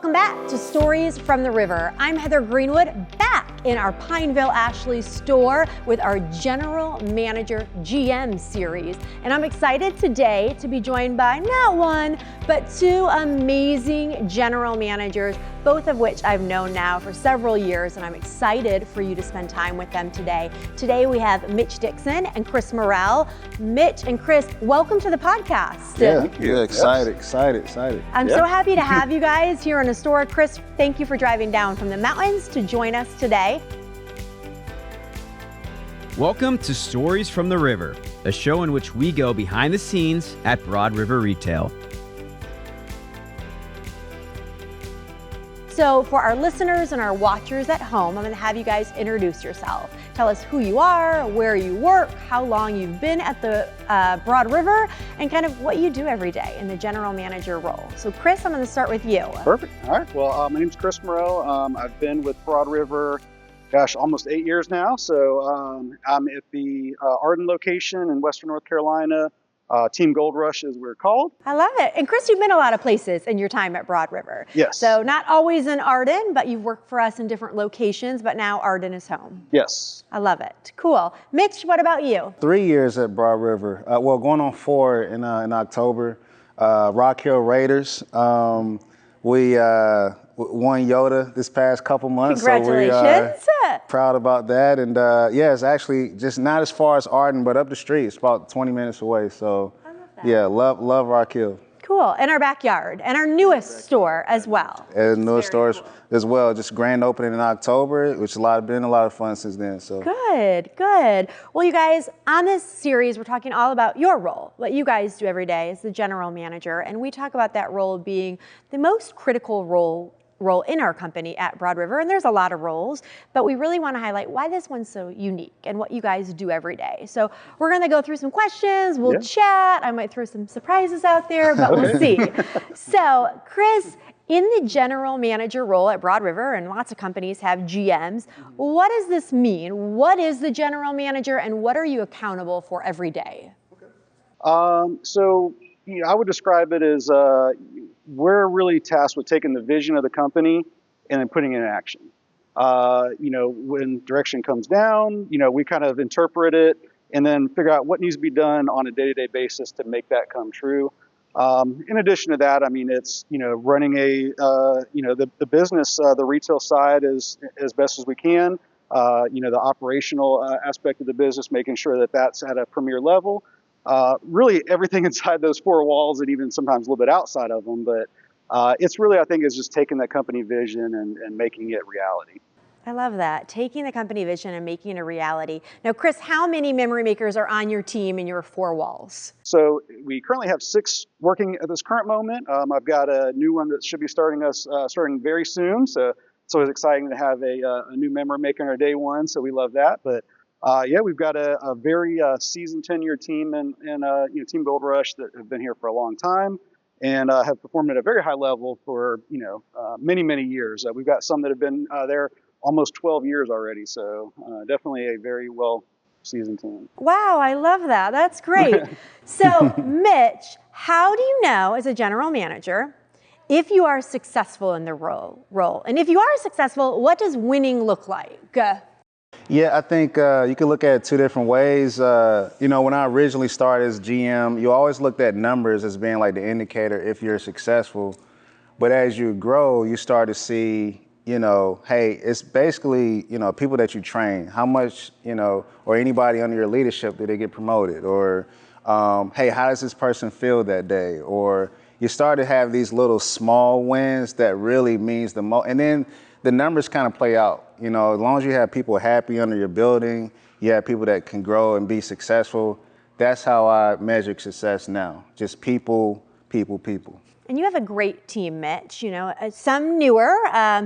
Welcome back to Stories from the River. I'm Heather Greenwood, back in our Pineville Ashley store with our General Manager GM series. And I'm excited today to be joined by not one, but two amazing general managers, both of which I've known now for several years, and I'm excited for you to spend time with them today. Today we have Mitch Dixon and Chris Morrell. Mitch and Chris, welcome to the podcast. Yeah, excited. I'm so happy to have you guys here in Astoria. Chris, thank you for driving down from the mountains to join us today. Welcome to Stories from the River, a show in which we go behind the scenes at Broad River Retail. So for our listeners and our watchers at home, I'm going to have you guys introduce yourself. Tell us who you are, where you work, how long you've been at the Broad River, and kind of what you do every day in the general manager role. So Chris, I'm going to start with you. Perfect. All right. Well, my name's Chris Morrell. I've been with Broad River, almost 8 years now. So I'm at the Arden location in Western North Carolina. Team Gold Rush, as we're called. I love it. And Chris, you've been a lot of places in your time at Broad River. Yes. So not always in Arden, but you've worked for us in different locations, but now Arden is home. Yes. I love it. Cool. Mitch, what about you? 3 years at Broad River. Well, going on 4 in October. Rock Hill Raiders. We won Yoda this past couple months. Congratulations. So we proud about that. And it's actually just not as far as Arden, but up the street. It's about 20 minutes away. So I love that. yeah, love Rock Hill. Cool. And our backyard and our newest store as well. And newest stores as well. Just grand opening in October, which been a lot of fun since then. So Good. Well, you guys, on this series, we're talking all about your role, what you guys do every day as the general manager. And we talk about that role being the most critical role in our company at Broad River, and there's a lot of roles, but we really want to highlight why this one's so unique and what you guys do every day. So we're going to go through some questions, we'll chat, I might throw some surprises out there, but we'll see. So Chris, in the general manager role at Broad River, and lots of companies have GMs, what does this mean? What is the general manager, and what are you accountable for every day? So I would describe it as we're really tasked with taking the vision of the company and then putting it in action. When direction comes down, we kind of interpret it and then figure out what needs to be done on a day-to-day basis to make that come true. In addition to that, it's, running the business, the retail side as best as we can. The operational aspect of the business, making sure that that's at a premier level. Really everything inside those 4 walls and even sometimes a little bit outside of them. But it's really, I think, is just taking that company vision and making it reality. I love that. Taking the company vision and making it a reality. Now, Chris, how many memory makers are on your team in your 4 walls? So we currently have 6 working at this current moment. I've got a new one that should be starting very soon. So it's always exciting to have a new memory maker on our day one. So we love that. But we've got a very seasoned, tenured team and Team Gold Rush that have been here for a long time and have performed at a very high level for many, many years. We've got some that have been there almost 12 years already, so definitely a very well seasoned team. Wow, I love that. That's great. So, Mitch, how do you know as a general manager if you are successful in the role? And if you are successful, what does winning look like? Yeah, I think you can look at it 2 different ways. When I originally started as GM, you always looked at numbers as being like the indicator if you're successful. But as you grow, you start to see, hey, it's basically, people that you train. How much, or anybody under your leadership, did they get promoted? Or, hey, how does this person feel that day? Or you start to have these little small wins that really means the most. And then the numbers kind of play out. As long as you have people happy under your building, you have people that can grow and be successful. That's how I measure success now. Just people. And you have a great team, Mitch. Some newer,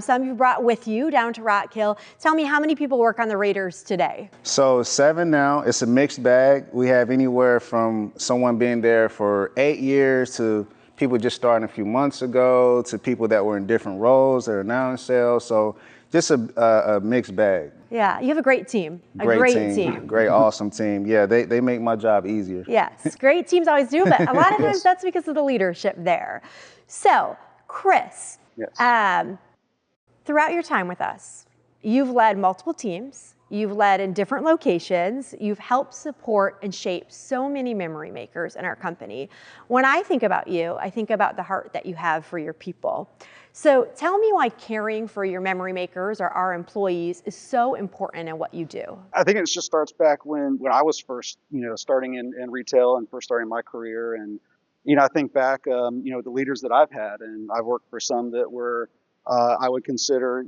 some you brought with you down to Rock Hill. Tell me, how many people work on the Raiders today? So 7 now. It's a mixed bag. We have anywhere from someone being there for 8 years to people just starting a few months ago to people that were in different roles that are now in sales. So just a mixed bag. Yeah, you have a great team. Great team. Great, awesome team. Yeah, they make my job easier. Yes, great teams always do, but a lot of times that's because of the leadership there. So, Chris, Yes. Throughout your time with us, you've led multiple teams, you've led in different locations, you've helped support and shape so many memory makers in our company. When I think about you, I think about the heart that you have for your people. So tell me why caring for your memory makers or our employees is so important in what you do. I think it just starts back when I was first, starting in retail and first starting my career. And, I think back, the leaders that I've had, and I've worked for some that were, I would consider,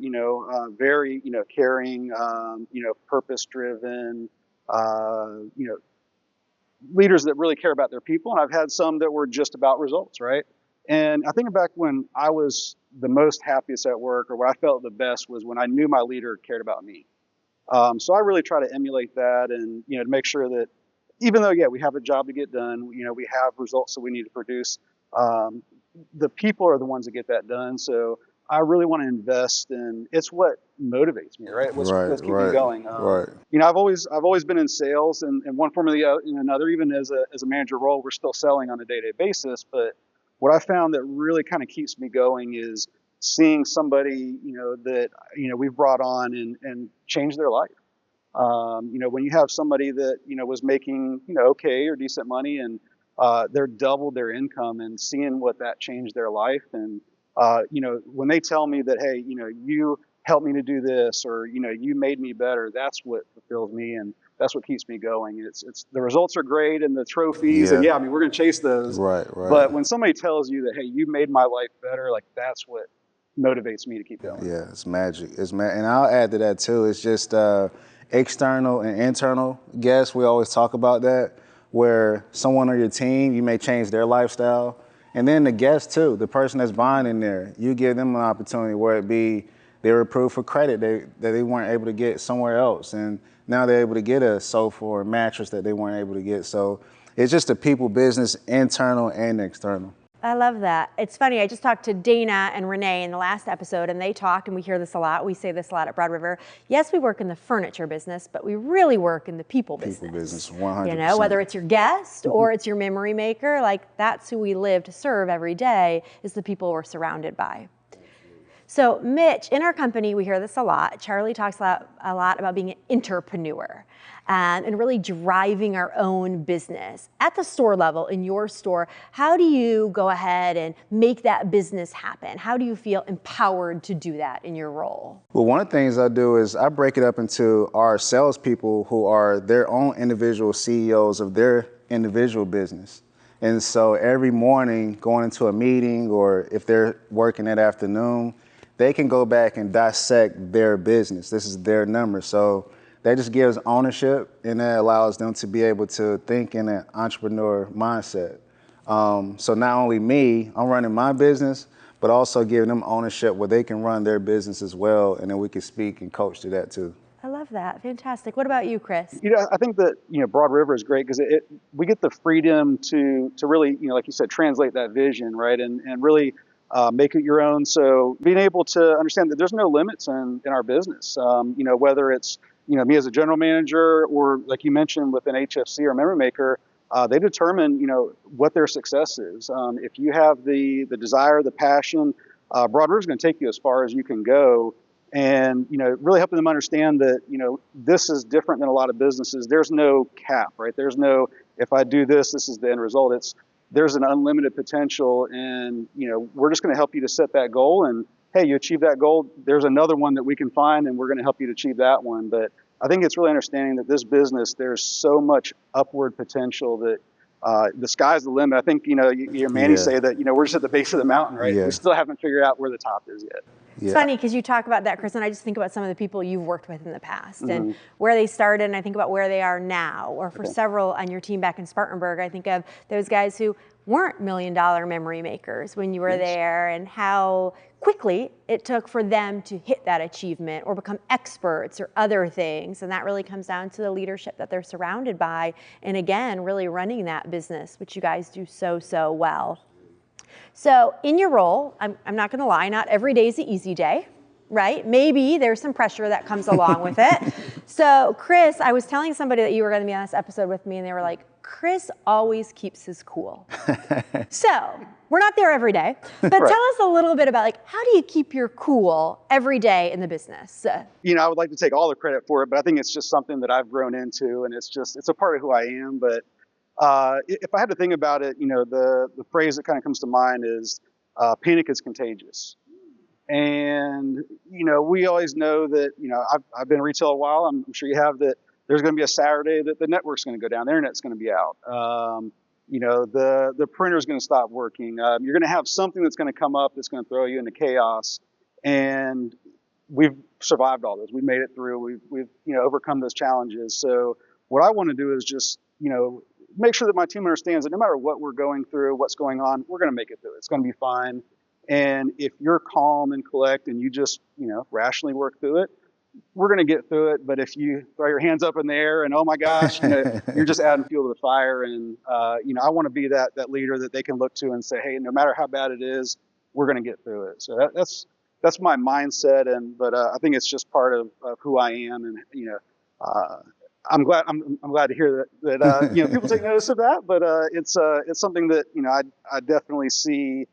very, caring, purpose-driven, leaders that really care about their people. And I've had some that were just about results, right? And I think back when I was the most happiest at work, or where I felt the best, was when I knew my leader cared about me. So I really try to emulate that, and to make sure that even though we have a job to get done, we have results that we need to produce. The people are the ones that get that done. So I really want to invest in. It's what motivates me, right? What's keep me going. I've always been in sales, and in one form or another. Even as a manager role, we're still selling on a day-to-day basis. But what I found that really kind of keeps me going is seeing somebody, that, we've brought on and changed their life. When you have somebody that, was making, okay or decent money, and they're doubled their income, and seeing what that changed their life. And, when they tell me that, hey, you helped me to do this, or, you made me better, that's what fulfills me. And that's what keeps me going. It's the results are great, and the trophies, and we're going to chase those. Right. But when somebody tells you that, hey, you made my life better, like, that's what motivates me to keep going. Yeah, it's magic. And I'll add to that too. It's just external and internal guests. We always talk about that, where someone on your team, you may change their lifestyle, and then the guest too, the person that's buying in there, you give them an opportunity where it be they were approved for credit that they weren't able to get somewhere else, and now they're able to get a sofa or a mattress that they weren't able to get. So it's just a people business, internal and external. I love that. It's funny, I just talked to Dana and Renee in the last episode, and they talk, and we hear this a lot. We say this a lot at Broad River. Yes, we work in the furniture business, but we really work in the people business. People business, 100%. Whether it's your guest or it's your memory maker, like, that's who we live to serve every day, is the people we're surrounded by. So Mitch, in our company, we hear this a lot. Charlie talks a lot about being an entrepreneur and really driving our own business. At the store level, in your store, how do you go ahead and make that business happen? How do you feel empowered to do that in your role? Well, one of the things I do is I break it up into our salespeople who are their own individual CEOs of their individual business. And so every morning going into a meeting, or if they're working that afternoon, they can go back and dissect their business. This is their number. So that just gives ownership, and that allows them to be able to think in an entrepreneur mindset. So not only me, I'm running my business, but also giving them ownership where they can run their business as well, and then we can speak and coach to that too. I love that. Fantastic. What about you, Chris? I think that, Broad River is great because we get the freedom to really, like you said, translate that vision, right? And really make it your own. So being able to understand that there's no limits in our business, whether it's, me as a general manager, or like you mentioned with an HFC or memory maker, they determine, what their success is. If you have the desire, the passion, Broad River is going to take you as far as you can go. And, really helping them understand that, this is different than a lot of businesses. There's no cap, right? There's no, if I do this, this is the end result. There's an unlimited potential, and, we're just going to help you to set that goal. And hey, you achieve that goal, there's another one that we can find, and we're going to help you to achieve that one. But I think it's really understanding that this business, there's so much upward potential that the sky's the limit. I think, you hear Manny say that, we're just at the base of the mountain, right? We still haven't figured out where the top is yet. It's funny because you talk about that, Chris, and I just think about some of the people you've worked with in the past and where they started, and I think about where they are now. Or for several on your team back in Spartanburg, I think of those guys who weren't $1 million memory makers when you were there, and how quickly it took for them to hit that achievement or become experts or other things. And that really comes down to the leadership that they're surrounded by. And again, really running that business, which you guys do so, so well. So in your role, I'm not going to lie, not every day is an easy day, right? Maybe there's some pressure that comes along with it. So Chris, I was telling somebody that you were going to be on this episode with me, and they were like, Chris always keeps his cool. So We're not there every day, but Right. tell us a little bit about like, how do you keep your cool every day in the business? I would like to take all the credit for it, but I think it's just something that I've grown into, and it's a part of who I am. But if I had to think about it, the phrase that kind of comes to mind is panic is contagious. And, we always know that, I've been in retail a while. I'm sure you have, that there's going to be a Saturday that the network's going to go down, the internet's going to be out. The printer's going to stop working. You're going to have something that's going to come up that's going to throw you into chaos. And we've survived all this. We've made it through. We've overcome those challenges. So what I want to do is just, make sure that my team understands that no matter what we're going through, what's going on, we're going to make it through. It's going to be fine. And if you're calm and collect and you just, rationally work through it, we're going to get through it. But if you throw your hands up in the air and, oh my gosh, you're just adding fuel to the fire. And, I want to be that leader that they can look to and say, hey, no matter how bad it is, we're going to get through it. So that's my mindset. But I think it's just part of who I am. And, I'm glad to hear that people take notice of that. But it's something that, I definitely see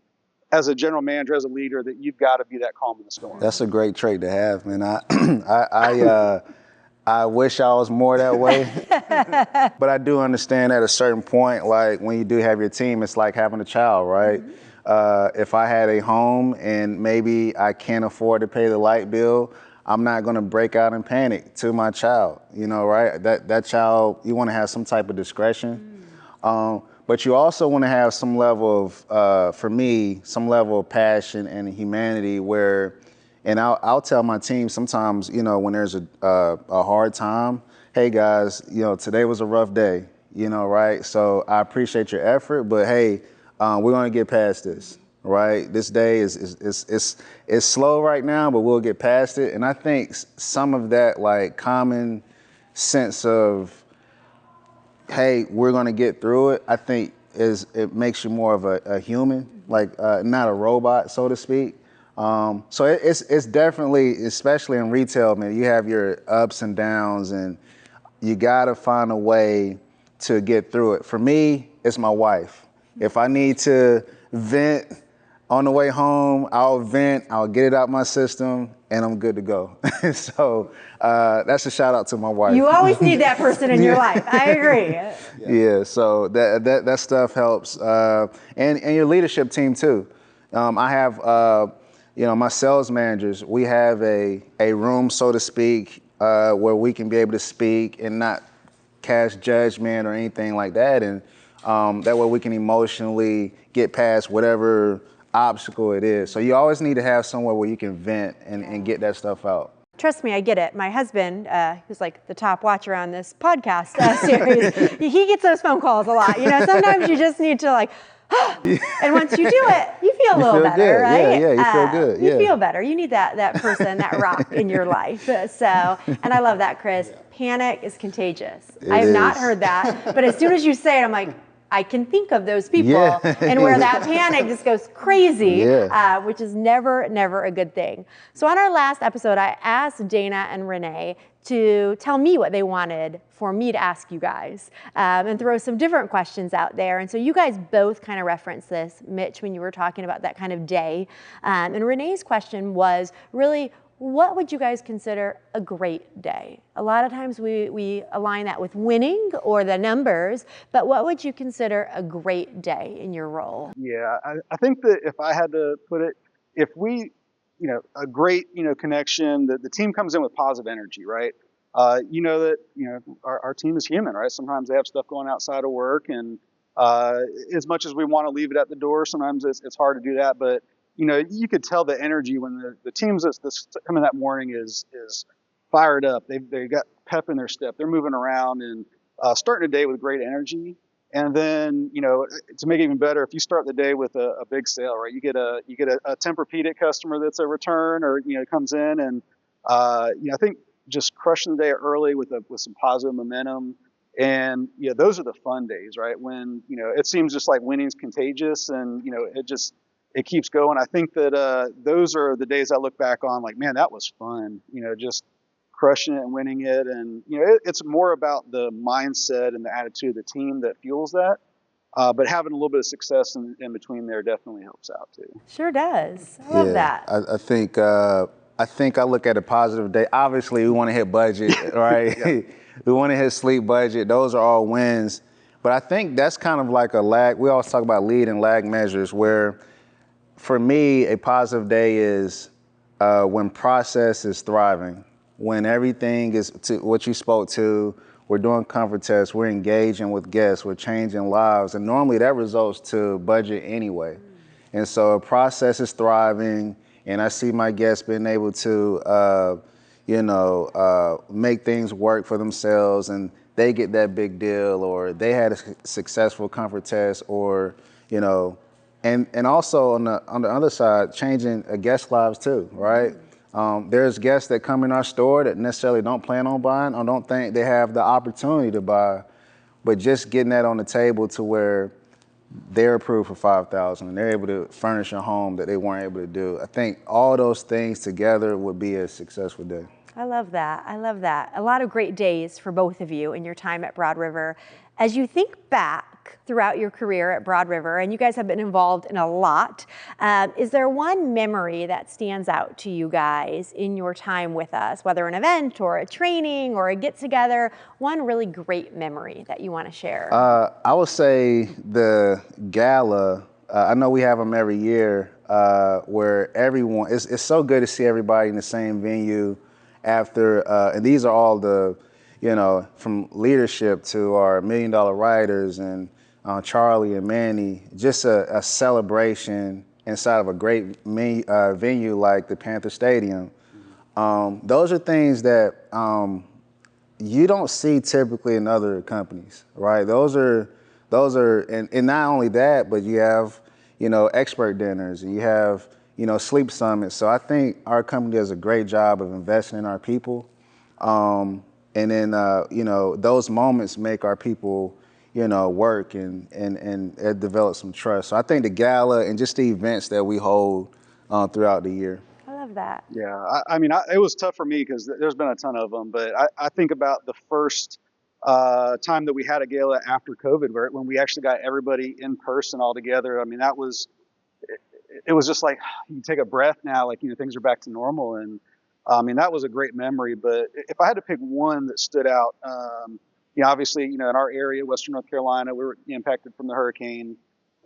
as a general manager, as a leader, that you've got to be that calm in the storm. That's a great trait to have, man. I wish I was more that way, but I do understand at a certain point, like when you do have your team, it's like having a child, right? If I had a home and maybe I can't afford to pay the light bill, I'm not going to break out in panic to my child, right? That child, you want to have some type of discretion. But you also want to have some level of, for me, some level of passion and humanity where, and I'll tell my team sometimes, when there's a hard time, hey guys, today was a rough day, right? So I appreciate your effort, but hey, we're going to get past this, right? This day is slow right now, but we'll get past it. And I think some of that like common sense of, hey, we're going to get through it, I think it makes you more of a human, like not a robot, so to speak. So it's definitely, especially in retail, man, you have your ups and downs and you got to find a way to get through it. For me, it's my wife. If I need to vent on the way home, I'll vent, I'll get it out my system, and I'm good to go. So that's a shout out to my wife. You always need that person in your life. I agree. Yeah, so that stuff helps. And your leadership team too. I have, my sales managers, we have a room, so to speak, where we can be able to speak and not cast judgment or anything like that. And that way we can emotionally get past whatever obstacle it is. So you always need to have somewhere where you can vent and get that stuff out. Trust me, I get it. My husband, who's like the top watcher on this podcast series, he gets those phone calls a lot. Sometimes you just need to like, and once you do it, you feel a little better, good. right? Yeah, you feel good. You feel better. You need that person, that rock in your life. So, and I love that, Chris. Panic is contagious. I have not heard that, but as soon as you say it, I'm like, I can think of those people and where that panic just goes crazy, which is never a good thing. So on our last episode, I asked Dana and Renee to tell me what they wanted for me to ask you guys and throw some different questions out there. And so you guys both kind of referenced this, Mitch, when you were talking about that kind of day. And Renee's question was really, what would you guys consider a great day? A lot of times we align that with winning or the numbers, but what would you consider a great day in your role? Yeah, I think that if I had to put it, if we, a great, connection, the team comes in with positive energy, right? That, our team is human, right? Sometimes they have stuff going outside of work, and as much as we want to leave it at the door, sometimes it's hard to do that, but you could tell the energy when the teams that's coming that morning is fired up. They got pep in their step. They're moving around and starting a day with great energy. And then, to make it even better, if you start the day with a big sale, right? You get a Tempur-Pedic customer that's a return or comes in, and I think just crushing the day early with some positive momentum. And those are the fun days, right? When it seems just like winning's contagious, and it keeps going. I think that those are the days I look back on like, man, that was fun. Just crushing it and winning it. And, it's more about the mindset and the attitude of the team that fuels that. But having a little bit of success in between there definitely helps out too. Sure does. I love that. I think I look at a positive day. Obviously, we want to hit budget, right? Yeah. We want to hit sleep budget. Those are all wins. But I think that's kind of like a lag. We always talk about lead and lag measures where, for me, a positive day is when process is thriving, when everything is to what you spoke to. We're doing comfort tests, we're engaging with guests, we're changing lives, and normally that results to budget anyway. And so a process is thriving, and I see my guests being able to, make things work for themselves, and they get that big deal, or they had a successful comfort test, or, and also on the other side, changing a guest's lives too, right? There's guests that come in our store that necessarily don't plan on buying or don't think they have the opportunity to buy, but just getting that on the table to where they're approved for $5,000 and they're able to furnish a home that they weren't able to do. I think all those things together would be a successful day. I love that. I love that. A lot of great days for both of you in your time at Broad River. As you think back throughout your career at Broad River, and you guys have been involved in a lot, is there one memory that stands out to you guys in your time with us, whether an event or a training or a get-together, one really great memory that you want to share? I would say the gala. I know we have them every year where everyone, it's so good to see everybody in the same venue after, and these are all the, from leadership to our $1 Million Writers and Charlie and Manny, just a celebration inside of a great venue like the Panther Stadium. Those are things that you don't see typically in other companies, right? Those are, and not only that, but you have, expert dinners, and you have, sleep summits. So I think our company does a great job of investing in our people. And then, those moments make our people, work and develop some trust. So I think the gala and just the events that we hold throughout the year. I love that. Yeah, it was tough for me because there's been a ton of them, but I think about the first time that we had a gala after COVID, when we actually got everybody in person all together. That was, it was just like, you take a breath now, like, things are back to normal. And that was a great memory. But if I had to pick one that stood out, obviously, in our area, Western North Carolina, we were impacted from the hurricane.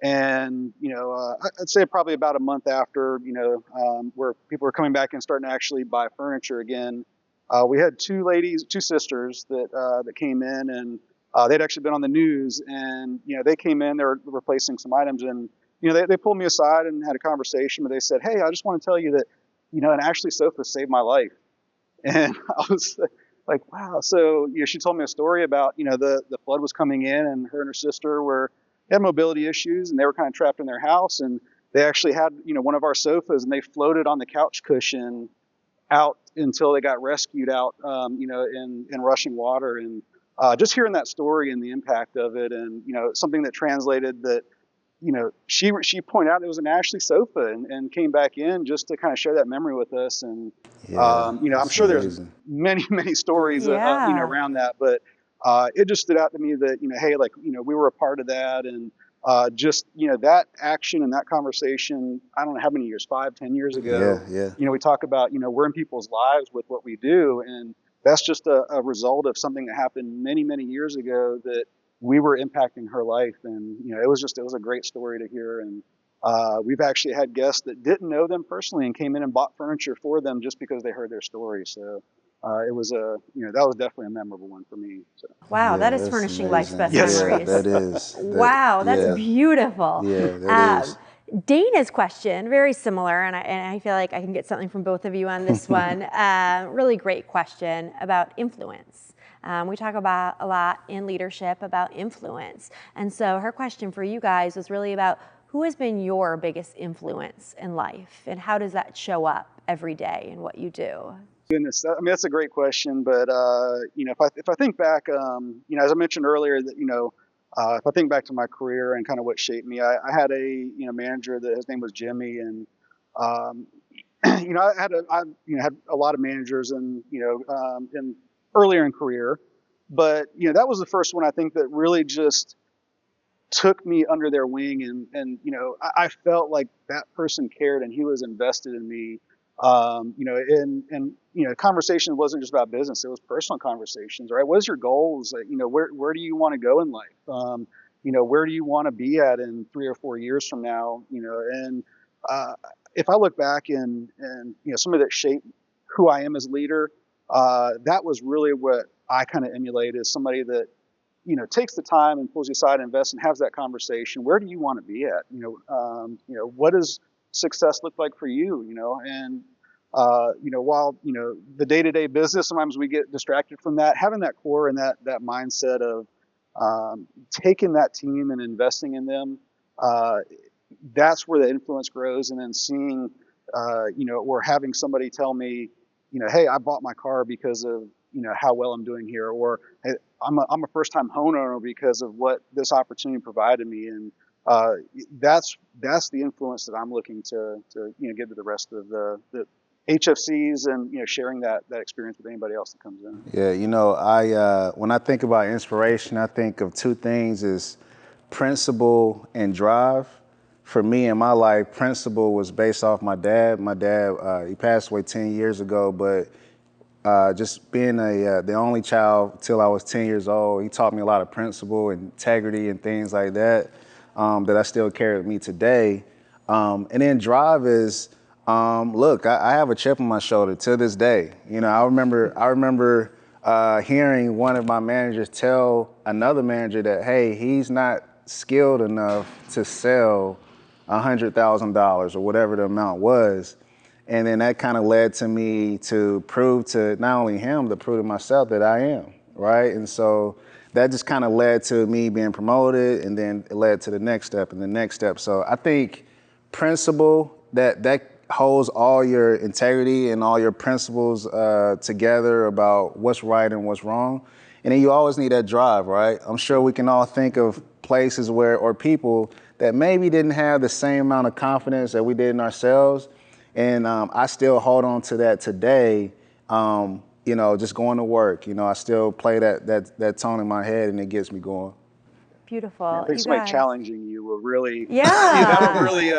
And, I'd say probably about a month after, where people were coming back and starting to actually buy furniture again, we had two sisters that came in, and they'd actually been on the news, and, they came in, they were replacing some items, and, they pulled me aside and had a conversation, but they said, "Hey, I just want to tell you that, an Ashley sofa saved my life." And I was like, wow. So, she told me a story about, the flood was coming in, and her and her sister had mobility issues, and they were kind of trapped in their house, and they actually had, one of our sofas, and they floated on the couch cushion out until they got rescued out, in rushing water. And just hearing that story and the impact of it, and, something that translated that, she pointed out it was an Ashley sofa, and came back in just to kind of share that memory with us. And, I'm sure there's many, many stories, around that, but it just stood out to me that, hey, like, we were a part of that. And just, that action and that conversation, I don't know how many years, 5-10 years ago, we talk about, we're in people's lives with what we do. And that's just a result of something that happened many, many years ago that we were impacting her life. And, it was a great story to hear. And we've actually had guests that didn't know them personally and came in and bought furniture for them just because they heard their story. So it was that was definitely a memorable one for me. So. Wow, that is furnishing amazing. life's best Yes. memories. That is. Wow, that's beautiful. Yeah, that is. Dana's question, very similar, and I feel like I can get something from both of you on this one. Really great question about influence. We talk about a lot in leadership about influence. And so her question for you guys was really about who has been your biggest influence in life, and how does that show up every day in what you do? Goodness, that's a great question. But if I think back, as I mentioned earlier, that if I think back to my career and kind of what shaped me, I had a manager that his name was Jimmy, and I had a lot of managers, and in earlier in career, but that was the first one I think that really just took me under their wing, and I felt like that person cared and he was invested in me. And conversation wasn't just about business; it was personal conversations. Right? What is your goals? Where do you want to go in life? Where do you want to be at in 3 or 4 years from now? And if I look back and somebody that shaped who I am as a leader, that was really what I kind of emulate, is somebody that takes the time and pulls you aside and invests and has that conversation. Where do you want to be at? What does success look like for you? And while the day-to-day business, sometimes we get distracted from that. Having that core and that mindset of taking that team and investing in them, that's where the influence grows. And then seeing, or having somebody tell me, hey, I bought my car because of how well I'm doing here, or hey, I'm a first-time homeowner because of what this opportunity provided me, and that's the influence that I'm looking to give to the rest of the HFCs, and sharing that experience with anybody else that comes in. Yeah, I when I think about inspiration, I think of two things: is principle and drive. For me in my life, principle was based off my dad. My dad, he passed away 10 years ago, but just being the only child till I was 10 years old, he taught me a lot of principle, integrity, and things like that that I still carry with me today. And then drive is, look, I have a chip on my shoulder to this day. I remember hearing one of my managers tell another manager that, hey, he's not skilled enough to sell $100,000 or whatever the amount was. And then that kind of led to me to prove to not only him, but prove to myself that I am, right? And so that just kind of led to me being promoted, and then it led to the next step and the next step. So I think principle, that holds all your integrity and all your principles together about what's right and what's wrong. And then you always need that drive, right? I'm sure we can all think of places or people that maybe didn't have the same amount of confidence that we did in ourselves. And I still hold on to that today, just going to work. I still play that tone in my head, and it gets me going. Beautiful. I think somebody challenging you will really, yeah, that will really,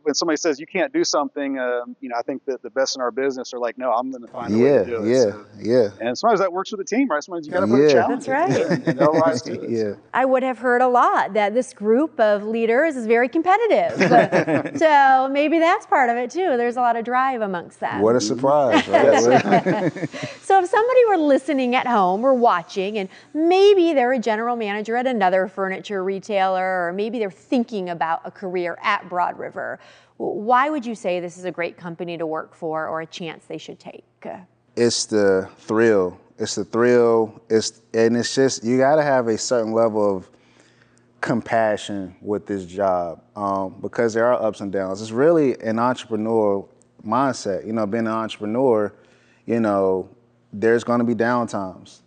when somebody says you can't do something, I think that the best in our business are like, no, I'm going to find a way to do it. Yeah. And sometimes that works with the team, right? Sometimes you got to put a challenge. That's right. And they'll rise to it. Yeah. I would have heard a lot that this group of leaders is very competitive. So maybe that's part of it too. There's a lot of drive amongst them. What a surprise, right? So if somebody were listening at home or watching, and maybe they're a general manager at another furniture retailer, or maybe they're thinking about a career at Broad River, why would you say this is a great company to work for, or a chance they should take? It's the thrill. It's the thrill. It's just, you got to have a certain level of compassion with this job, because there are ups and downs. It's really an entrepreneurial mindset. Being an entrepreneur, there's going to be downtimes.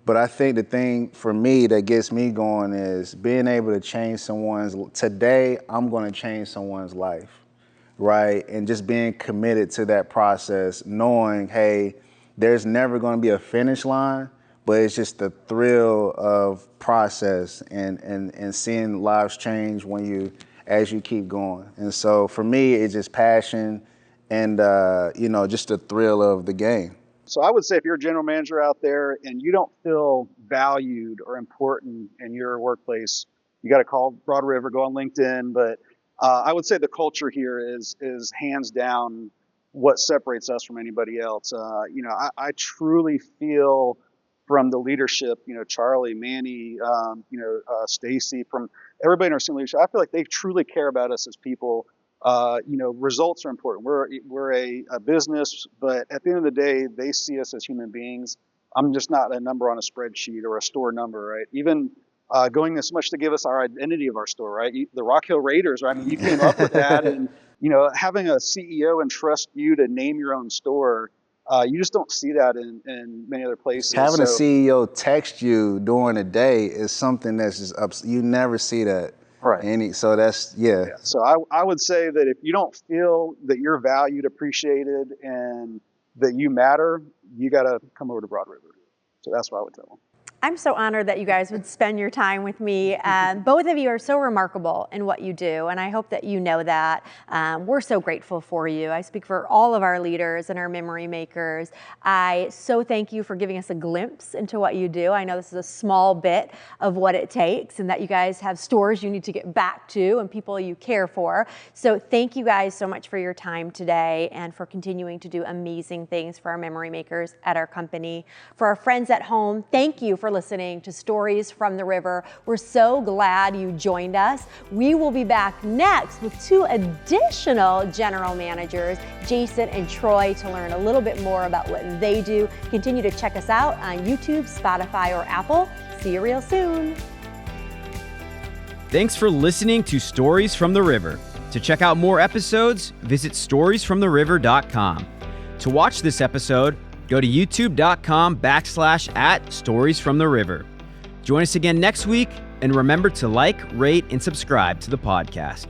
But I think the thing for me that gets me going is being able to change today I'm going to change someone's life, right? And just being committed to that process, knowing, hey, there's never going to be a finish line, but it's just the thrill of process and seeing lives change as you keep going. And so for me, it's just passion and, just the thrill of the game. So I would say if you're a general manager out there and you don't feel valued or important in your workplace, you got to call Broad River, go on LinkedIn. But I would say the culture here is hands down what separates us from anybody else. I truly feel from the leadership, Charlie, Manny, Stacy, from everybody in our senior leadership, I feel like they truly care about us as people. Results are important. We're a business, but at the end of the day, they see us as human beings. I'm just not a number on a spreadsheet or a store number, right? Even going this much to give us our identity of our store, right? The Rock Hill Raiders, right? I mean, you came up with that, and having a CEO entrust you to name your own store, you just don't see that in many other places. Having a CEO text you during the day is something that's just you never see that. Right. So that's, yeah. So I would say that if you don't feel that you're valued, appreciated, and that you matter, you got to come over to Broad River. So that's what I would tell them. I'm so honored that you guys would spend your time with me. Both of you are so remarkable in what you do, and I hope that you know that. We're so grateful for you. I speak for all of our leaders and our memory makers. I so thank you for giving us a glimpse into what you do. I know this is a small bit of what it takes, and that you guys have stores you need to get back to and people you care for. So thank you guys so much for your time today and for continuing to do amazing things for our memory makers at our company. For our friends at home, thank you for listening to Stories from the River. We're so glad you joined us. We will be back next with 2 additional general managers, Jason and Troy, to learn a little bit more about what they do. Continue to check us out on YouTube, Spotify, or Apple. See you real soon. Thanks for listening to Stories from the River. To check out more episodes, visit storiesfromtheriver.com. To watch this episode, go to youtube.com/@storiesfromtheriver. Join us again next week, and remember to like, rate, and subscribe to the podcast.